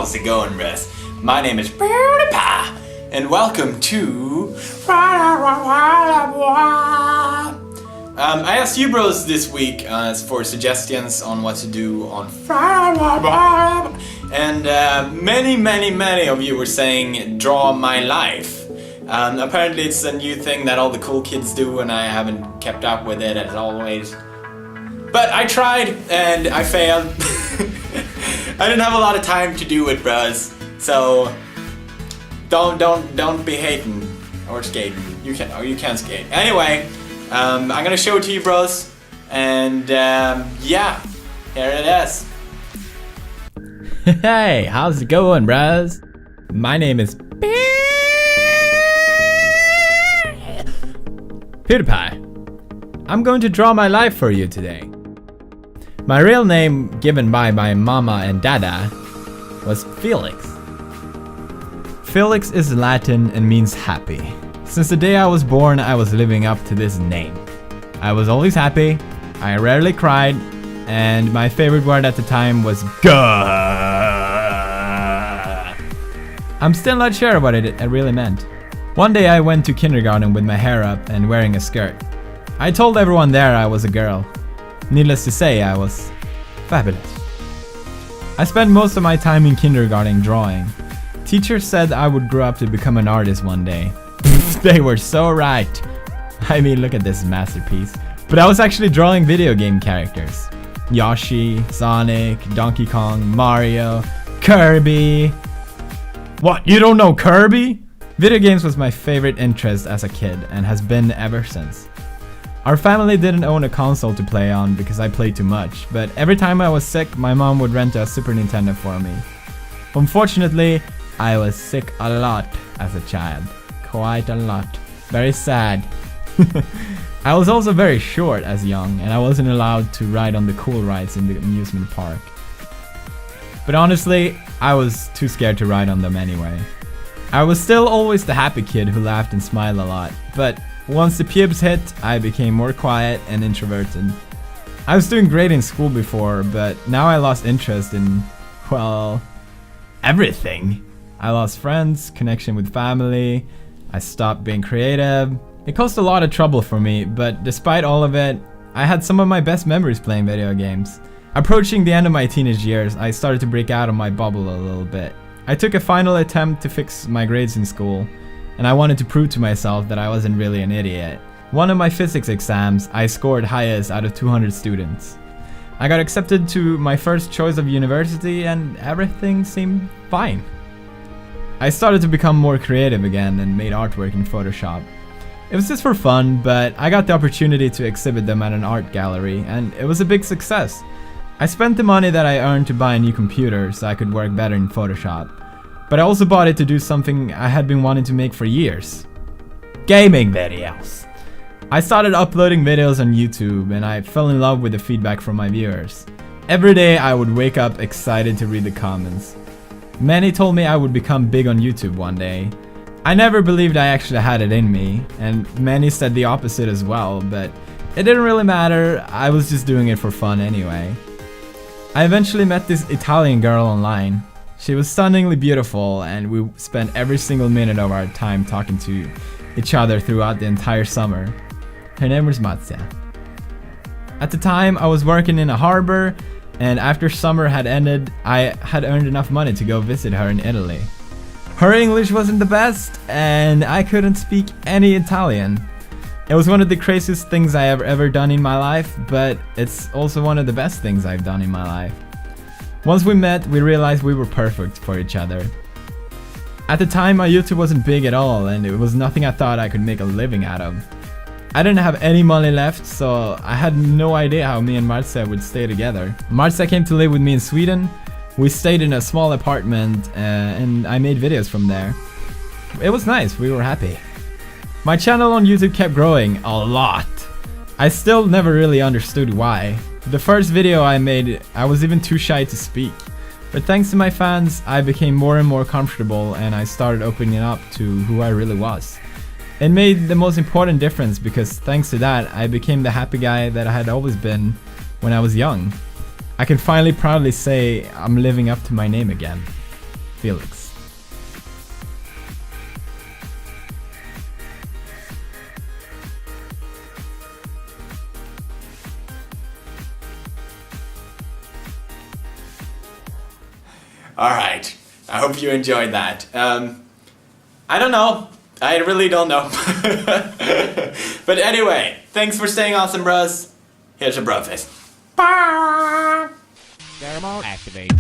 how's it going, bros? My name is PewDiePie, and welcome to... I asked you bros this week for suggestions on what to do on and many of you were saying draw my life. Apparently it's a new thing that all the cool kids do and I haven't kept up with it as always. But I tried and I failed. I didn't have a lot of time to do it, bros. So don't be hating or skating. You can skate. Anyway, I'm gonna show it to you, bros. And yeah, here it is. Hey, how's it going, bros? My name is PewDiePie. I'm going to draw my life for you today. My real name, given by my mama and dada, was Felix. Felix is Latin and means happy. Since the day I was born, I was living up to this name. I was always happy, I rarely cried, and my favorite word at the time was "Gah." I'm still not sure what it really meant. One day I went to kindergarten with my hair up and wearing a skirt. I told everyone there I was a girl. Needless to say, I was fabulous. I spent most of my time in kindergarten drawing. Teachers said I would grow up to become an artist one day. They were so right. I mean, look at this masterpiece. But I was actually drawing video game characters. Yoshi, Sonic, Donkey Kong, Mario, Kirby. What, you don't know Kirby? Video games was my favorite interest as a kid and has been ever since. Our family didn't own a console to play on because I played too much, but every time I was sick, my mom would rent a Super Nintendo for me. Unfortunately, I was sick a lot as a child. Quite a lot. Very sad. I was also very short as young, and I wasn't allowed to ride on the cool rides in the amusement park. But honestly, I was too scared to ride on them anyway. I was still always the happy kid who laughed and smiled a lot, but once the pubes hit, I became more quiet and introverted. I was doing great in school before, but now I lost interest in, well, everything. I lost friends, connection with family, I stopped being creative. It caused a lot of trouble for me, but despite all of it, I had some of my best memories playing video games. Approaching the end of my teenage years, I started to break out of my bubble a little bit. I took a final attempt to fix my grades in school, and I wanted to prove to myself that I wasn't really an idiot. One of my physics exams, I scored highest out of 200 students. I got accepted to my first choice of university and everything seemed fine. I started to become more creative again and made artwork in Photoshop. It was just for fun, but I got the opportunity to exhibit them at an art gallery and it was a big success. I spent the money that I earned to buy a new computer so I could work better in Photoshop. But I also bought it to do something I had been wanting to make for years. Gaming videos. I started uploading videos on YouTube and I fell in love with the feedback from my viewers. Every day I would wake up excited to read the comments. Many told me I would become big on YouTube one day. I never believed I actually had it in me, and many said the opposite as well, but it didn't really matter, I was just doing it for fun anyway. I eventually met this Italian girl online. She was stunningly beautiful and we spent every single minute of our time talking to each other throughout the entire summer. Her name was Marzia. At the time I was working in a harbor and after summer had ended I had earned enough money to go visit her in Italy. Her English wasn't the best and I couldn't speak any Italian. It was one of the craziest things I have ever done in my life, but it's also one of the best things I've done in my life. Once we met, we realized we were perfect for each other. At the time, my YouTube wasn't big at all, and it was nothing I thought I could make a living out of. I didn't have any money left, so I had no idea how me and Marzia would stay together. Marzia came to live with me in Sweden. We stayed in a small apartment, and I made videos from there. It was nice, we were happy. My channel on YouTube kept growing a lot. I still never really understood why. The first video I made, I was even too shy to speak. But thanks to my fans, I became more and more comfortable and I started opening up to who I really was. It made the most important difference because thanks to that, I became the happy guy that I had always been when I was young. I can finally proudly say I'm living up to my name again. Felix. Alright, I hope you enjoyed that. I don't know. I really don't know. But anyway, thanks for staying awesome, bros. Here's a BROFIST. Thermal activate.